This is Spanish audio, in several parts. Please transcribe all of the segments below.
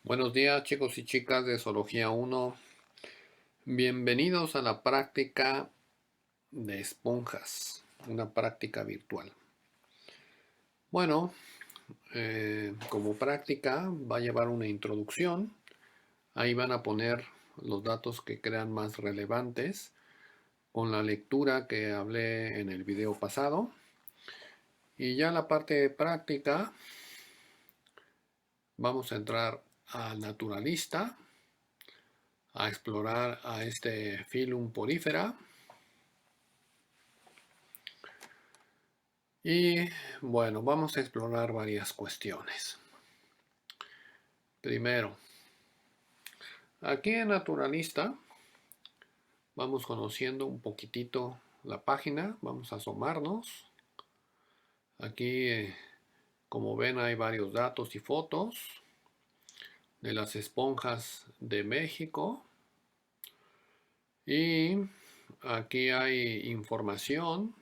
Buenos días, chicos y chicas de Zoología 1. Bienvenidos a la práctica de esponjas, una práctica virtual. Bueno, como práctica va a llevar una introducción. Ahí van a poner los datos que crean más relevantes con la lectura que hablé en el video pasado. Y ya la parte práctica, vamos a entrar al naturalista, a explorar a este Phylum Porifera. Y bueno, vamos a explorar varias cuestiones. Primero, aquí en Naturalista vamos conociendo un poquitito la página, vamos a asomarnos. Aquí, como ven, hay varios datos y fotos de las esponjas de México. Y aquí hay información,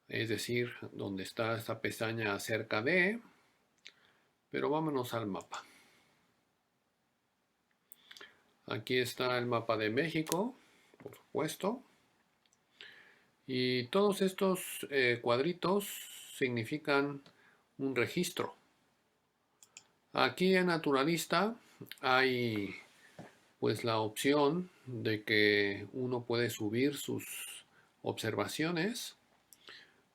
es decir, donde está esta pestaña acerca de, pero vámonos al mapa. Aquí está el mapa de México, por supuesto. Y todos estos cuadritos significan un registro. Aquí en Naturalista hay pues la opción de que uno puede subir sus observaciones.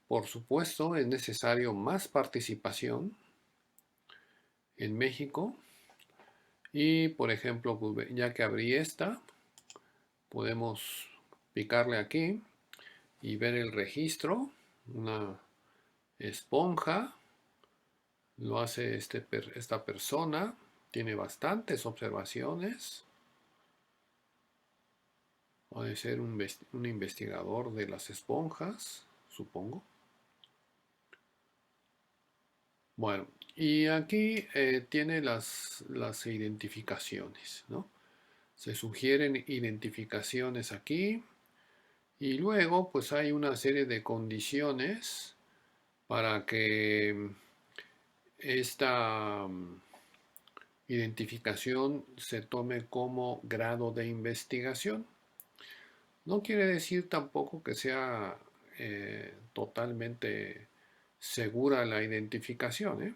Por supuesto, es necesario más participación en México. Y por ejemplo, ya que abrí esta, podemos picarle aquí y ver el registro, una esponja, lo hace esta persona, tiene bastantes observaciones, puede ser un investigador de las esponjas, supongo. Bueno, y aquí tiene las identificaciones, ¿no? Se sugieren identificaciones aquí y luego pues hay una serie de condiciones para que esta identificación se tome como grado de investigación. No quiere decir tampoco que sea totalmente segura la identificación, ¿eh?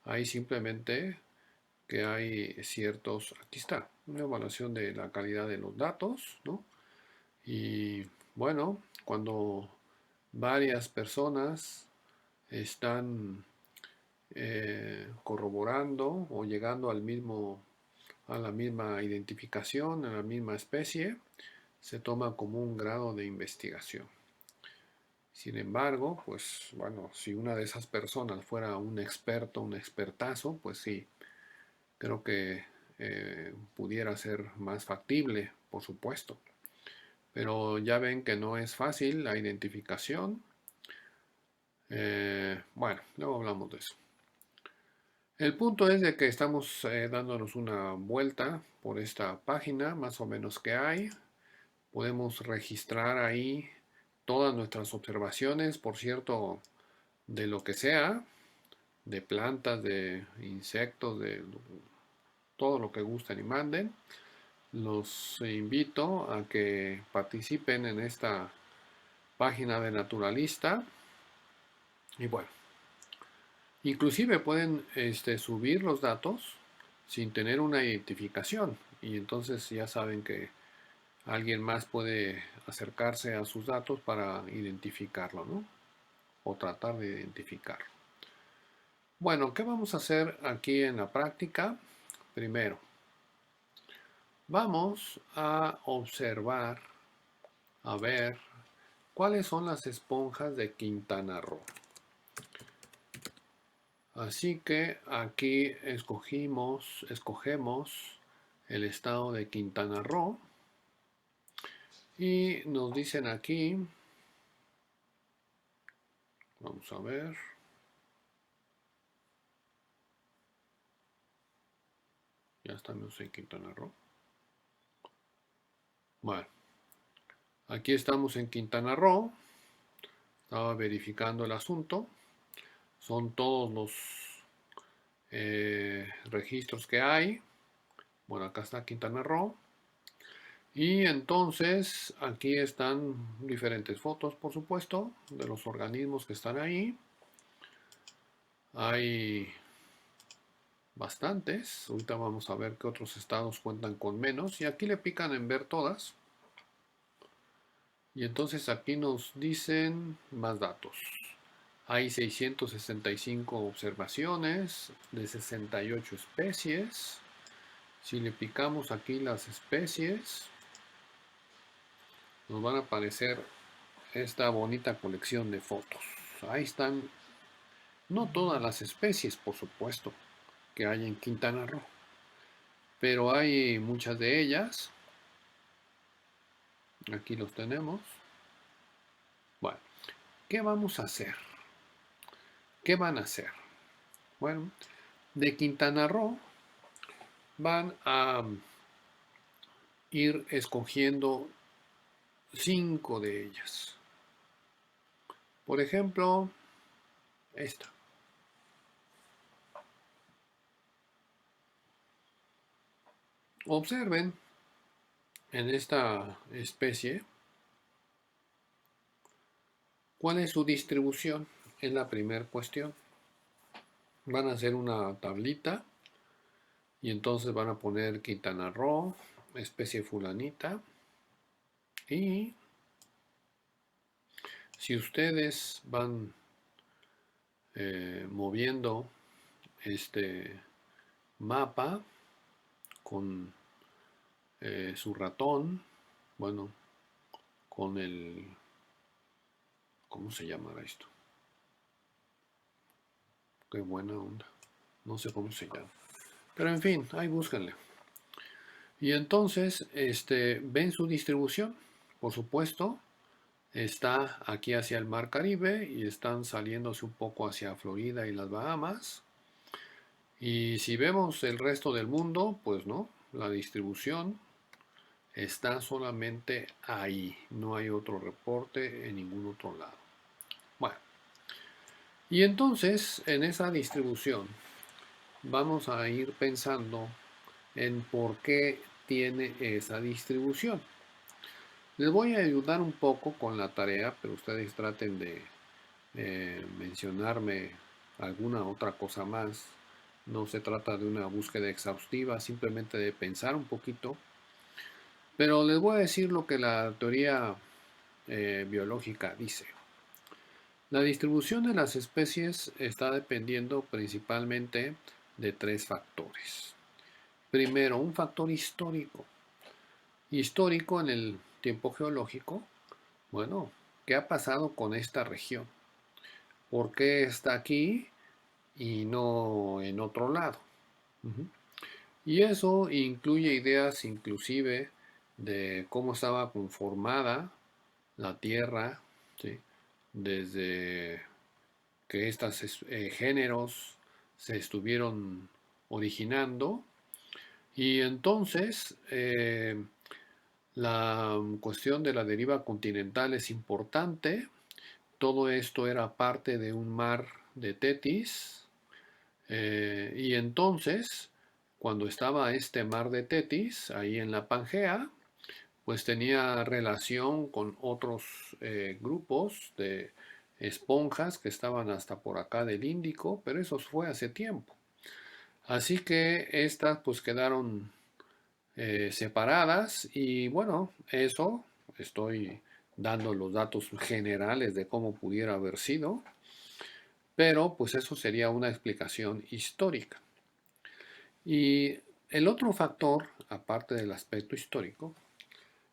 Hay simplemente que hay ciertos, aquí está, una evaluación de la calidad de los datos, ¿no? Y bueno, cuando varias personas están corroborando o llegando a la misma identificación, a la misma especie, se toma como un grado de investigación. Sin embargo, pues bueno, si una de esas personas fuera un experto, un expertazo, pues sí, creo que pudiera ser más factible, por supuesto. Pero ya ven que no es fácil la identificación. Bueno, luego hablamos de eso. El punto es de que estamos dándonos una vuelta por esta página, más o menos que hay. Podemos registrar ahí todas nuestras observaciones, por cierto, de lo que sea, de plantas, de insectos, de todo lo que gusten y manden. Los invito a que participen en esta página de Naturalista. Y bueno, inclusive pueden subir los datos sin tener una identificación. Y entonces ya saben que alguien más puede acercarse a sus datos para identificarlo, ¿no? O tratar de identificarlo. Bueno, ¿qué vamos a hacer aquí en la práctica? Primero, vamos a observar, a ver, cuáles son las esponjas de Quintana Roo. Así que aquí escogemos el estado de Quintana Roo y nos dicen aquí, vamos a ver, ya estamos en Quintana Roo. Bueno, aquí estamos en Quintana Roo, estaba verificando el asunto, son todos los registros que hay. Bueno, acá está Quintana Roo. Y entonces aquí están diferentes fotos, por supuesto, de los organismos que están ahí. Hay bastantes. Ahorita vamos a ver qué otros estados cuentan con menos. Y aquí le pican en ver todas. Y entonces aquí nos dicen más datos. Hay 665 observaciones de 68 especies. Si le picamos aquí las especies, nos van a aparecer esta bonita colección de fotos. Ahí están, no todas las especies, por supuesto, que hay en Quintana Roo, pero hay muchas de ellas. Aquí los tenemos. Bueno, ¿qué vamos a hacer? ¿Qué van a hacer? Bueno, de Quintana Roo van a ir escogiendo 5 de ellas. Por ejemplo, esta. Observen en esta especie cuál es su distribución. Es la primera cuestión. Van a hacer una tablita y entonces van a poner Quintana Roo, especie fulanita. Y si ustedes van moviendo este mapa con su ratón, bueno, con el, ¿cómo se llamará esto? Qué buena onda. No sé cómo se llama. Pero en fin, ahí búsquenle. Y entonces, ven su distribución. Por supuesto, está aquí hacia el Mar Caribe y están saliéndose un poco hacia Florida y las Bahamas. Y si vemos el resto del mundo, pues no, la distribución está solamente ahí. No hay otro reporte en ningún otro lado. Bueno, y entonces en esa distribución vamos a ir pensando en por qué tiene esa distribución. Les voy a ayudar un poco con la tarea, pero ustedes traten de mencionarme alguna otra cosa más. No se trata de una búsqueda exhaustiva, simplemente de pensar un poquito. Pero les voy a decir lo que la teoría biológica dice. La distribución de las especies está dependiendo principalmente de 3 factores. Primero, un factor histórico. Histórico en el tiempo geológico. Bueno, ¿qué ha pasado con esta región? ¿Por qué está aquí y no en otro lado? Y eso incluye ideas inclusive de cómo estaba conformada la Tierra, ¿sí? Desde que estos géneros se estuvieron originando. Y entonces la cuestión de la deriva continental es importante. Todo esto era parte de un mar de Tetis. Y entonces, cuando estaba este mar de Tetis, ahí en la Pangea, pues tenía relación con otros grupos de esponjas que estaban hasta por acá del Índico, pero eso fue hace tiempo. Así que estas pues quedaron separadas y bueno, eso estoy dando los datos generales de cómo pudiera haber sido, pero pues eso sería una explicación histórica. Y el otro factor, aparte del aspecto histórico,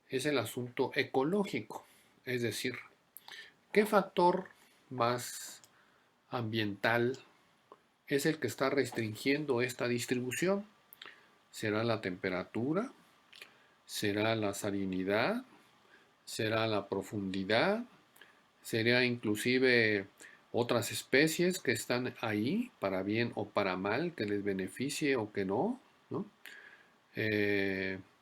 es el asunto ecológico, es decir, ¿qué factor más ambiental es el que está restringiendo esta distribución? ¿Será la temperatura? ¿Será la salinidad? ¿Será la profundidad? ¿Será inclusive otras especies que están ahí para bien o para mal, que les beneficie o que no? ¿No?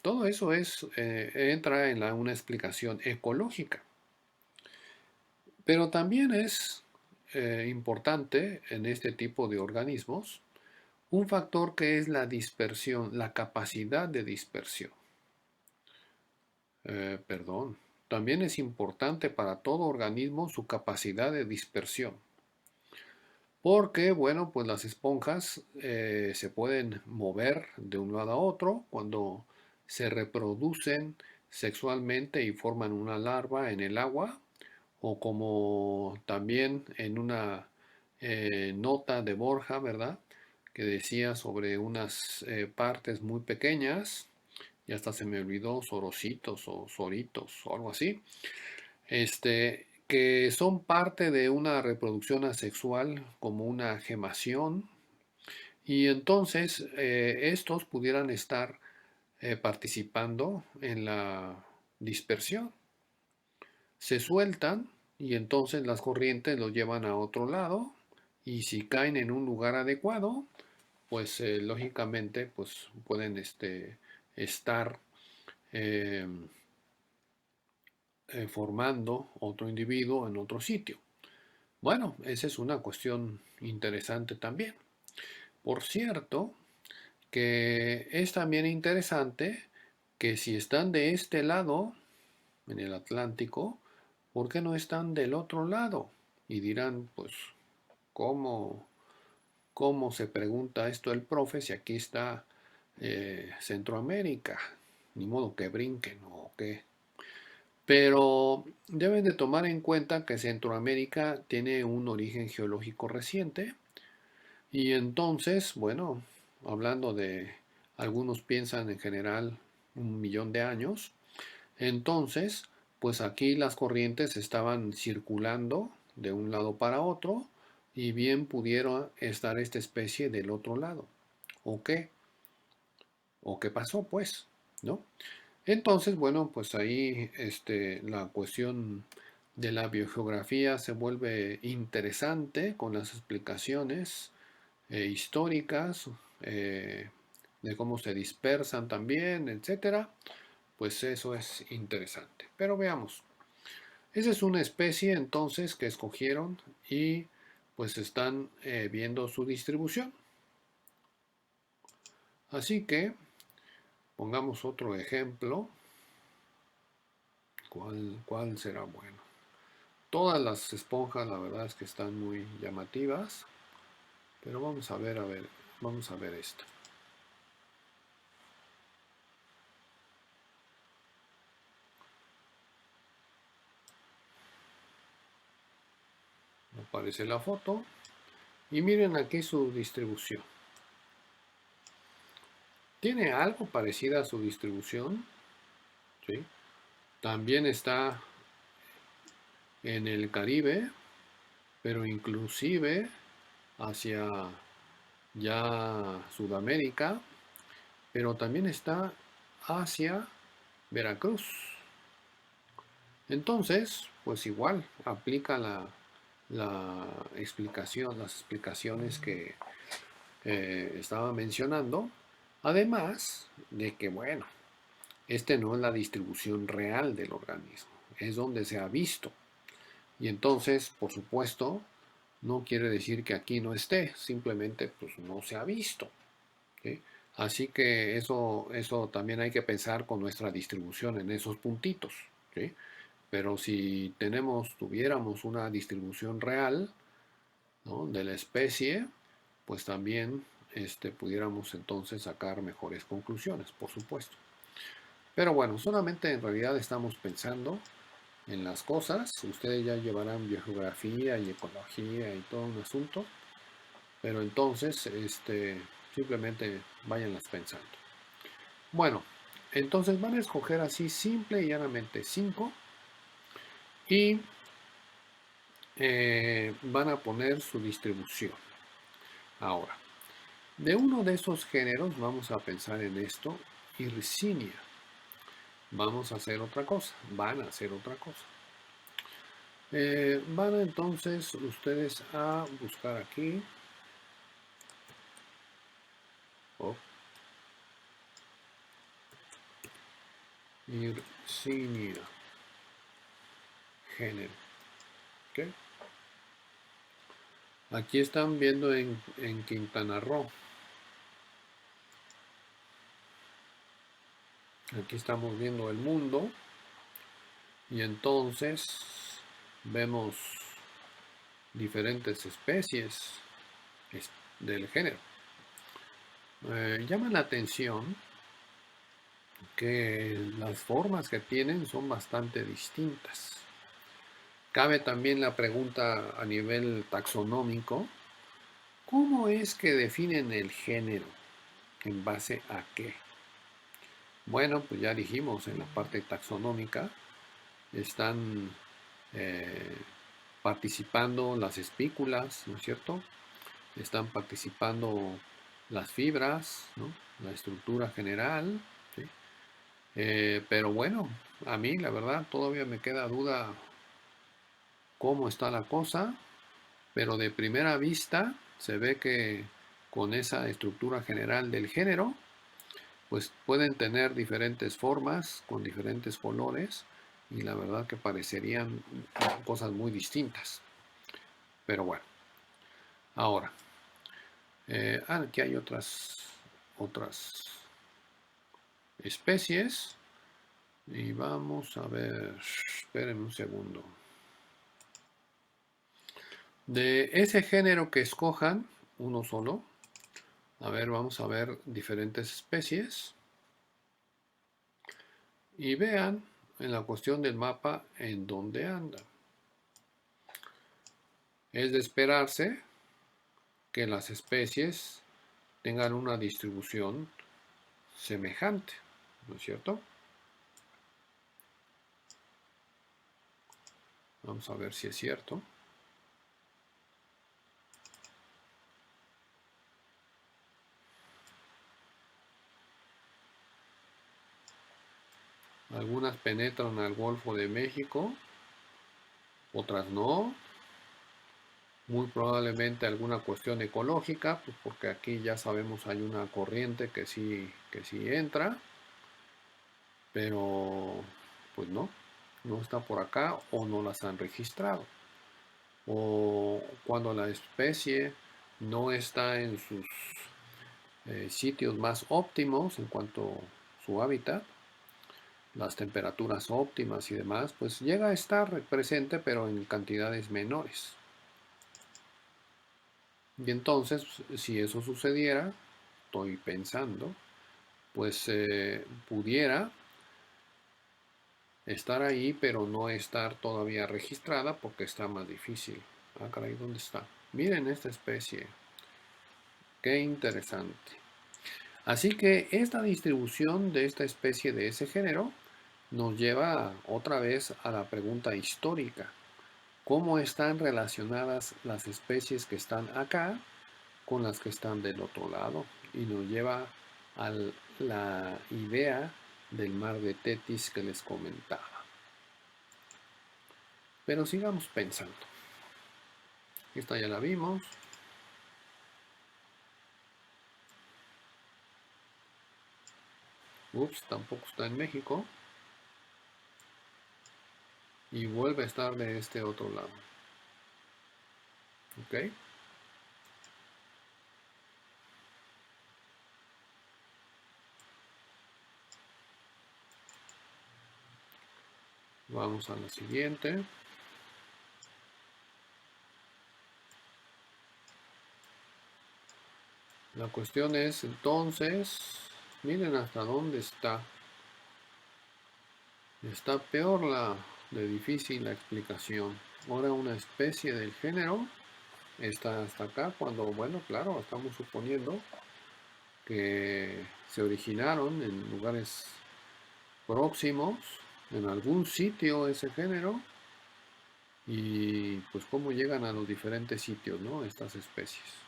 Todo eso entra en una explicación ecológica. Pero también es importante en este tipo de organismos un factor que es la dispersión, la capacidad de dispersión. Perdón, también es importante para todo organismo su capacidad de dispersión. Porque, bueno, pues las esponjas se pueden mover de un lado a otro cuando se reproducen sexualmente y forman una larva en el agua, o como también en una nota de Borja, ¿verdad? Que decía sobre unas partes muy pequeñas, y hasta se me olvidó, sorositos o soritos o algo así, que son parte de una reproducción asexual como una gemación, y entonces estos pudieran estar participando en la dispersión. Se sueltan y entonces las corrientes los llevan a otro lado, y si caen en un lugar adecuado, pues lógicamente pues pueden estar eh, formando otro individuo en otro sitio. Bueno, esa es una cuestión interesante también. Por cierto, que es también interesante que si están de este lado, en el Atlántico, ¿por qué no están del otro lado? Y dirán, pues, ¿cómo, cómo se pregunta esto el profe si aquí está Centroamérica? Ni modo que brinquen o qué. Pero deben de tomar en cuenta que Centroamérica tiene un origen geológico reciente, y entonces, bueno, hablando de, algunos piensan en general 1 millón de años, entonces, pues aquí las corrientes estaban circulando de un lado para otro, y bien pudiera estar esta especie del otro lado. ¿O qué? ¿O qué pasó, pues? ¿No? Entonces, bueno, pues ahí la cuestión de la biogeografía se vuelve interesante con las explicaciones históricas, de cómo se dispersan también, etcétera. Pues eso es interesante. Pero veamos. Esa es una especie entonces que escogieron, y pues están viendo su distribución. Así que pongamos otro ejemplo. ¿Cuál será bueno? Todas las esponjas la verdad es que están muy llamativas, pero a ver, vamos a ver esta. Aparece la foto y miren aquí su distribución. Tiene algo parecida a su distribución, ¿sí? También está en el Caribe, pero inclusive hacia ya Sudamérica, pero también está hacia Veracruz. Entonces, pues igual aplica la explicación, las explicaciones que estaba mencionando, además de que, bueno, no es la distribución real del organismo, es donde se ha visto. Y entonces, por supuesto, no quiere decir que aquí no esté, simplemente pues no se ha visto, ¿sí? Así que eso también hay que pensar con nuestra distribución en esos puntitos, ¿sí? Pero si tuviéramos una distribución real, ¿no?, de la especie, pues también pudiéramos entonces sacar mejores conclusiones, por supuesto. Pero bueno, solamente en realidad estamos pensando en las cosas. Ustedes ya llevarán biogeografía y ecología y todo un asunto, pero entonces simplemente váyanlas pensando. Bueno, entonces van a escoger así simple y llanamente 5, y van a poner su distribución. Ahora, de uno de esos géneros vamos a pensar en esto, Yersinia. Vamos a hacer otra cosa, van a hacer otra cosa. Van entonces ustedes a buscar aquí. Oh, Yersinia, género. ¿Okay? Aquí están viendo en Quintana Roo. Aquí estamos viendo el mundo y entonces vemos diferentes especies del género. Llama la atención que las formas que tienen son bastante distintas. Cabe también la pregunta a nivel taxonómico, ¿cómo es que definen el género? ¿En base a qué? Bueno, pues ya dijimos en la parte taxonómica, están eh, participando las espículas, ¿no es cierto? Están participando las fibras, ¿no? La estructura general, ¿sí? Pero bueno, a mí la verdad todavía me queda duda cómo está la cosa, pero de primera vista se ve que con esa estructura general del género, pues pueden tener diferentes formas, con diferentes colores, y la verdad que parecerían cosas muy distintas. Pero bueno, ahora, aquí hay otras especies, y vamos a ver, espérenme un segundo. De ese género que escojan, uno solo, a ver, vamos a ver diferentes especies y vean en la cuestión del mapa en dónde anda. Es de esperarse que las especies tengan una distribución semejante, ¿no es cierto? Vamos a ver si es cierto. Algunas penetran al Golfo de México, otras no. Muy probablemente alguna cuestión ecológica, pues porque aquí ya sabemos hay una corriente que sí entra, pero pues no está por acá o no las han registrado. O cuando la especie no está en sus sitios más óptimos en cuanto a su hábitat, las temperaturas óptimas y demás, pues llega a estar presente pero en cantidades menores. Y entonces, si eso sucediera, estoy pensando, pues pudiera estar ahí, pero no estar todavía registrada porque está más difícil. Ah, caray, ¿dónde está? Miren esta especie. Qué interesante. Así que esta distribución de esta especie de ese género nos lleva otra vez a la pregunta histórica. ¿Cómo están relacionadas las especies que están acá con las que están del otro lado? Y nos lleva a la idea del mar de Tetis que les comentaba. Pero sigamos pensando. Esta ya la vimos. Ups, tampoco está en México. Y vuelve a estar de este otro lado. ¿Ok? Vamos a la siguiente. La cuestión es entonces, miren hasta dónde está. Está peor de difícil la explicación. Ahora una especie del género está hasta acá cuando, bueno, claro, estamos suponiendo que se originaron en lugares próximos, en algún sitio ese género, y pues cómo llegan a los diferentes sitios, ¿no? Estas especies.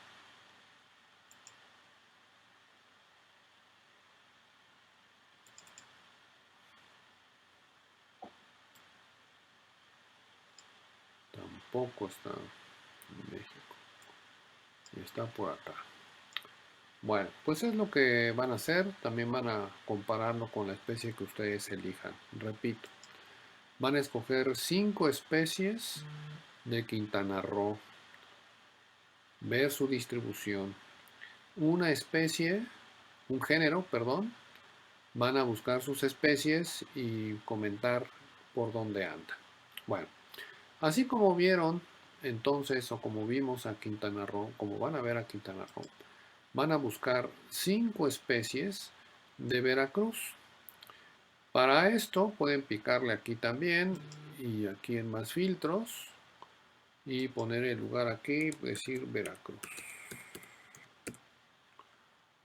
Tampoco está en México. Y está por acá. Bueno, pues es lo que van a hacer. También van a compararlo con la especie que ustedes elijan. Repito, van a escoger 5 especies de Quintana Roo, ver su distribución. Una especie, un género, perdón, van a buscar sus especies y comentar por dónde anda. Bueno, así como vieron entonces, o como vimos a Quintana Roo, como van a ver a Quintana Roo, van a buscar 5 especies de Veracruz. Para esto pueden picarle aquí también y aquí en más filtros y poner el lugar aquí, decir Veracruz.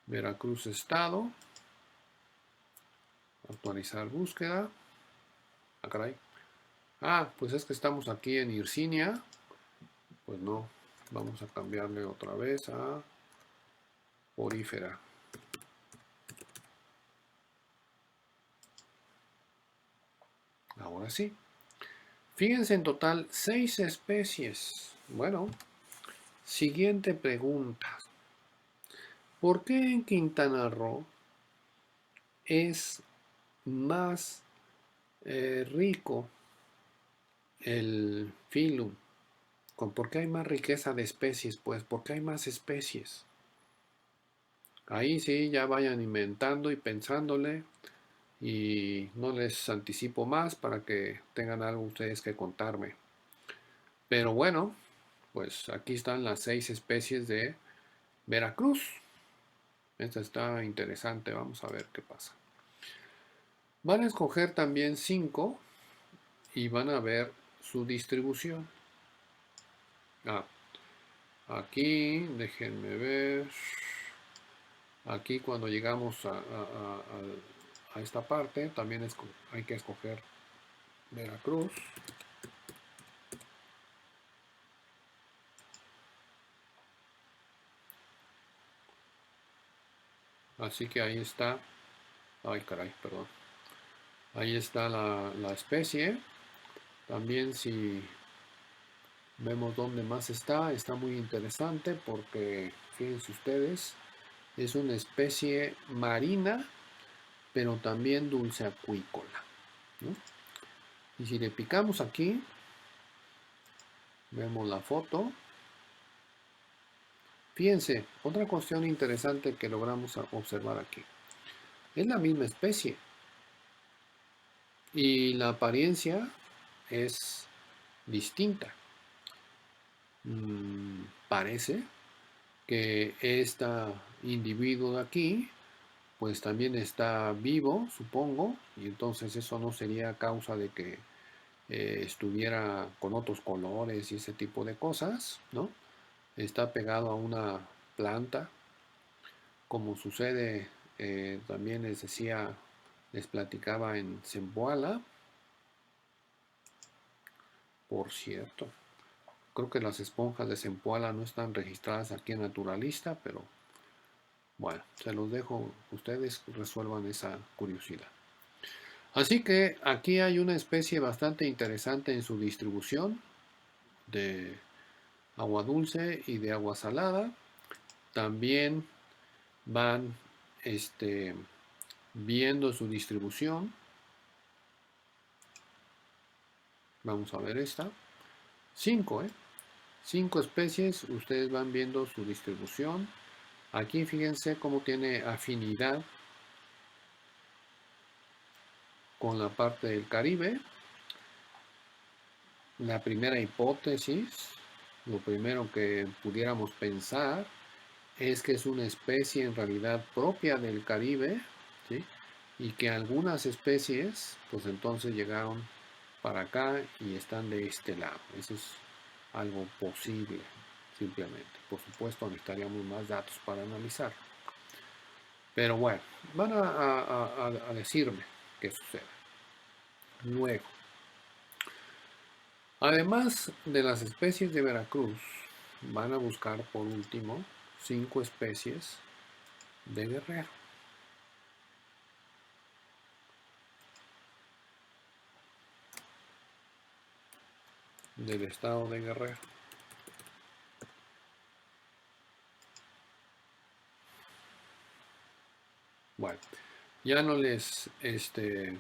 Veracruz estado. Actualizar búsqueda. Ah, caray. Ah, pues es que estamos aquí en Hircinia. Pues no, vamos a cambiarle otra vez a Porífera. Ahora sí. Fíjense en total 6 especies. Bueno, siguiente pregunta. ¿Por qué en Quintana Roo es más rico el filum? ¿Por qué hay más riqueza de especies? Pues porque hay más especies. Ahí sí, ya vayan inventando y pensándole y no les anticipo más para que tengan algo ustedes que contarme. Pero bueno, pues aquí están las 6 especies de Veracruz. Esta está interesante, vamos a ver qué pasa. Van a escoger también 5 y van a ver su distribución. Ah, aquí, déjenme ver. Aquí cuando llegamos a esta parte, también hay que escoger Veracruz. Así que ahí está. Ay, caray, perdón. Ahí está la especie. También si vemos dónde más está muy interesante porque, fíjense ustedes, es una especie marina, pero también dulce acuícola, ¿no? Y si le picamos aquí, vemos la foto. Fíjense, otra cuestión interesante que logramos observar aquí. Es la misma especie y la apariencia es distinta. Parece que este individuo de aquí pues también está vivo, supongo, y entonces eso no sería causa de que estuviera con otros colores y ese tipo de cosas, ¿no? Está pegado a una planta, como sucede, también les decía, les platicaba en Zempoala, por cierto. Creo que las esponjas de Zempoala no están registradas aquí en Naturalista, pero bueno, se los dejo, ustedes resuelvan esa curiosidad. Así que aquí hay una especie bastante interesante en su distribución de agua dulce y de agua salada. También van viendo su distribución. Vamos a ver esta. 5, 5 especies, ustedes van viendo su distribución. Aquí fíjense cómo tiene afinidad con la parte del Caribe. La primera hipótesis, lo primero que pudiéramos pensar es que es una especie en realidad propia del Caribe, ¿sí? Y que algunas especies pues entonces llegaron para acá y están de este lado. Eso es algo posible, simplemente. Por supuesto necesitaríamos más datos para analizar. Pero bueno, van a decirme qué sucede. Luego, además de las especies de Veracruz, van a buscar por último 5 especies de Guerrero. Del estado de Guerrero. Bueno, ya no les,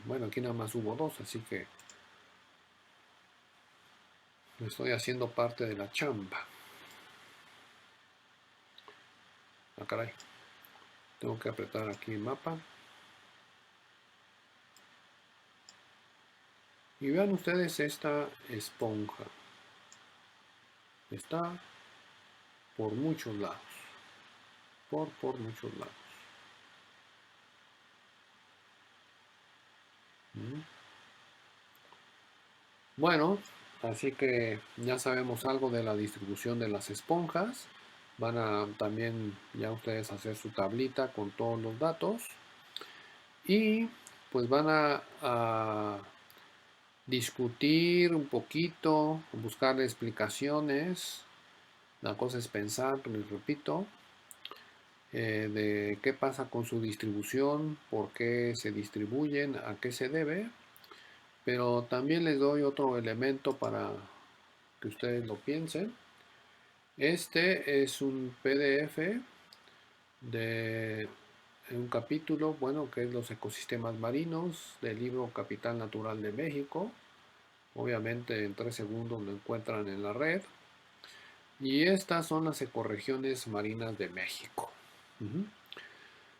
bueno, aquí nada más hubo 2, así que estoy haciendo parte de la chamba. Ah, caray. Tengo que apretar aquí el mapa. Y vean ustedes esta esponja. Está por muchos lados. Por muchos lados. ¿Mm? Bueno, así que ya sabemos algo de la distribución de las esponjas. Van a también ya ustedes hacer su tablita con todos los datos. Y pues van a discutir un poquito, buscar explicaciones. La cosa es pensar, les repito, de qué pasa con su distribución, por qué se distribuyen, a qué se debe. Pero también les doy otro elemento para que ustedes lo piensen. Este es un PDF de un capítulo, bueno, que es los ecosistemas marinos del libro Capital Natural de México. Obviamente en 3 segundos lo encuentran en la red. Y estas son las ecorregiones marinas de México.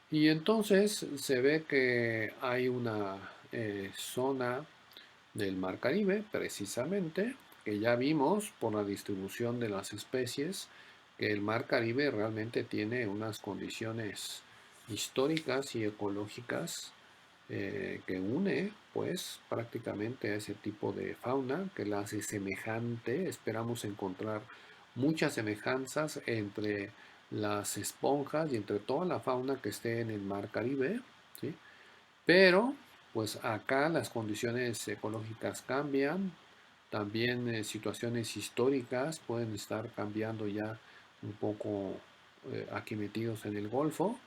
Y entonces se ve que hay una zona del Mar Caribe, precisamente, que ya vimos por la distribución de las especies, que el Mar Caribe realmente tiene unas condiciones históricas y ecológicas que une pues prácticamente a ese tipo de fauna que la hace semejante. Esperamos encontrar muchas semejanzas entre las esponjas y entre toda la fauna que esté en el mar Caribe, ¿sí? Pero pues acá las condiciones ecológicas cambian, también situaciones históricas pueden estar cambiando ya un poco aquí metidos en el Golfo.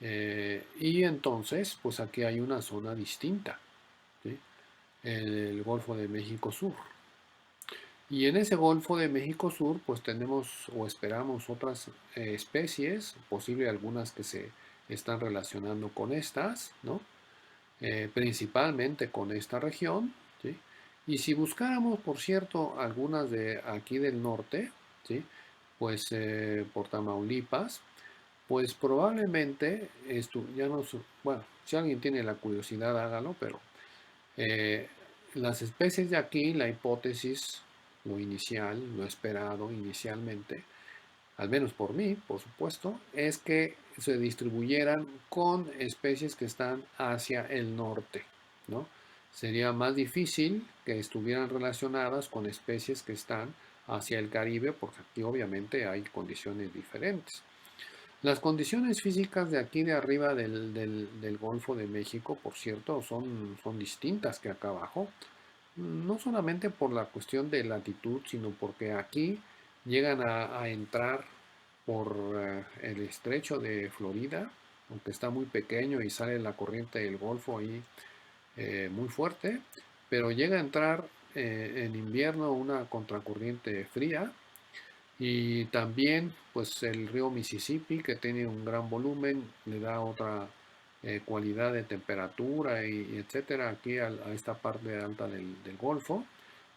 Y entonces, pues aquí hay una zona distinta, ¿sí? El Golfo de México Sur. Y en ese Golfo de México Sur, pues tenemos o esperamos otras especies, posible algunas que se están relacionando con estas, ¿no? Principalmente con esta región, ¿sí? Y si buscáramos, por cierto, algunas de aquí del norte, ¿sí? Pues por Tamaulipas, pues probablemente esto ya no, bueno, si alguien tiene la curiosidad hágalo, pero eh, las especies de aquí, la hipótesis, lo inicial, lo esperado inicialmente, al menos por mí, por supuesto, es que se distribuyeran con especies que están hacia el norte, ¿no? Sería más difícil que estuvieran relacionadas con especies que están hacia el Caribe, porque aquí obviamente hay condiciones diferentes. Las condiciones físicas de aquí de arriba del Golfo de México, por cierto, son distintas que acá abajo. No solamente por la cuestión de latitud, sino porque aquí llegan a entrar por el estrecho de Florida, aunque está muy pequeño y sale la corriente del Golfo ahí muy fuerte, pero llega a entrar en invierno una contracorriente fría y también pues el río Mississippi, que tiene un gran volumen, le da otra cualidad de temperatura y etcétera aquí a esta parte alta del Golfo.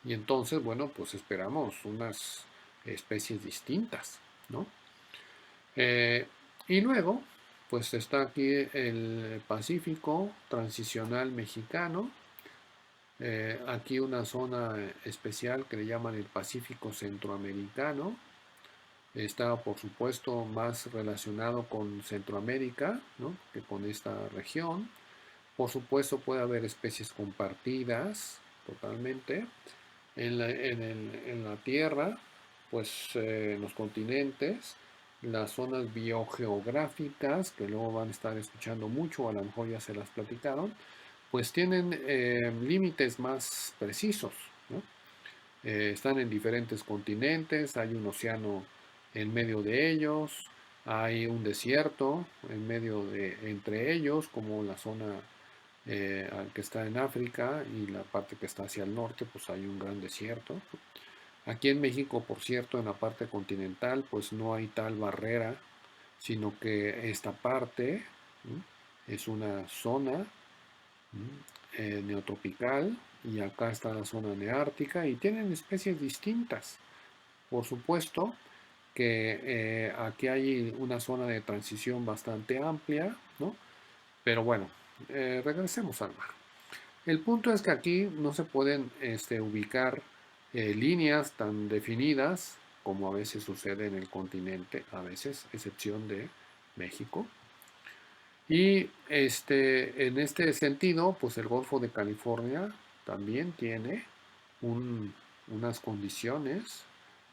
Y entonces, bueno, pues esperamos unas especies distintas, ¿no? Y luego, pues está aquí el Pacífico transicional mexicano. Aquí una zona especial que le llaman el Pacífico centroamericano. Está, por supuesto, más relacionado con Centroamérica, ¿no? Que con esta región. Por supuesto, puede haber especies compartidas totalmente. En la Tierra, pues en los continentes, las zonas biogeográficas, que luego van a estar escuchando mucho, a lo mejor ya se las platicaron, pues tienen límites más precisos, ¿no? Están en diferentes continentes, hay un océano en medio de ellos, hay un desierto en medio de entre ellos, como la zona que está en África y la parte que está hacia el norte, pues hay un gran desierto. Aquí en México, por cierto, en la parte continental, pues no hay tal barrera, sino que esta parte es una zona neotropical y acá está la zona neártica y tienen especies distintas. Por supuesto que aquí hay una zona de transición bastante amplia, ¿no? Pero bueno, regresemos al mar. El punto es que aquí no se pueden ubicar líneas tan definidas como a veces sucede en el continente, a veces, excepción de México. Y en este sentido, pues el Golfo de California también tiene unas condiciones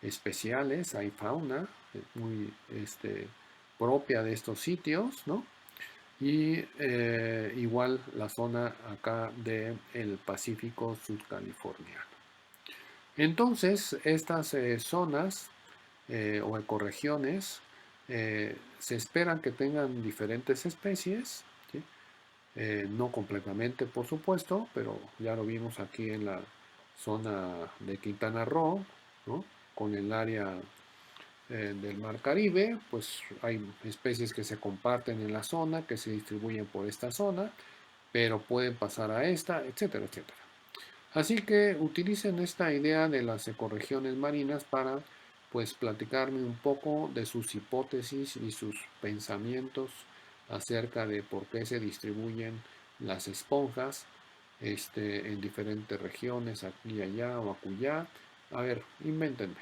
especiales, hay fauna muy propia de estos sitios, ¿no? Y igual la zona acá del Pacífico sudcaliforniano. Entonces, estas zonas o ecorregiones se esperan que tengan diferentes especies, ¿sí? No completamente, por supuesto, pero ya lo vimos aquí en la zona de Quintana Roo, ¿no? Con el área del Mar Caribe, pues hay especies que se comparten en la zona, que se distribuyen por esta zona, pero pueden pasar a esta, etcétera, etcétera. Así que utilicen esta idea de las ecorregiones marinas para pues platicarme un poco de sus hipótesis y sus pensamientos acerca de por qué se distribuyen las esponjas en diferentes regiones, aquí y allá o acullá. A ver, invéntenme.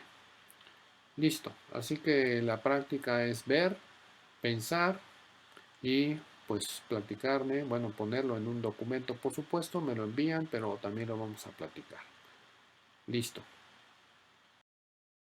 Listo. Así que la práctica es ver, pensar y pues platicarme, bueno, ponerlo en un documento, por supuesto, me lo envían, pero también lo vamos a platicar. Listo.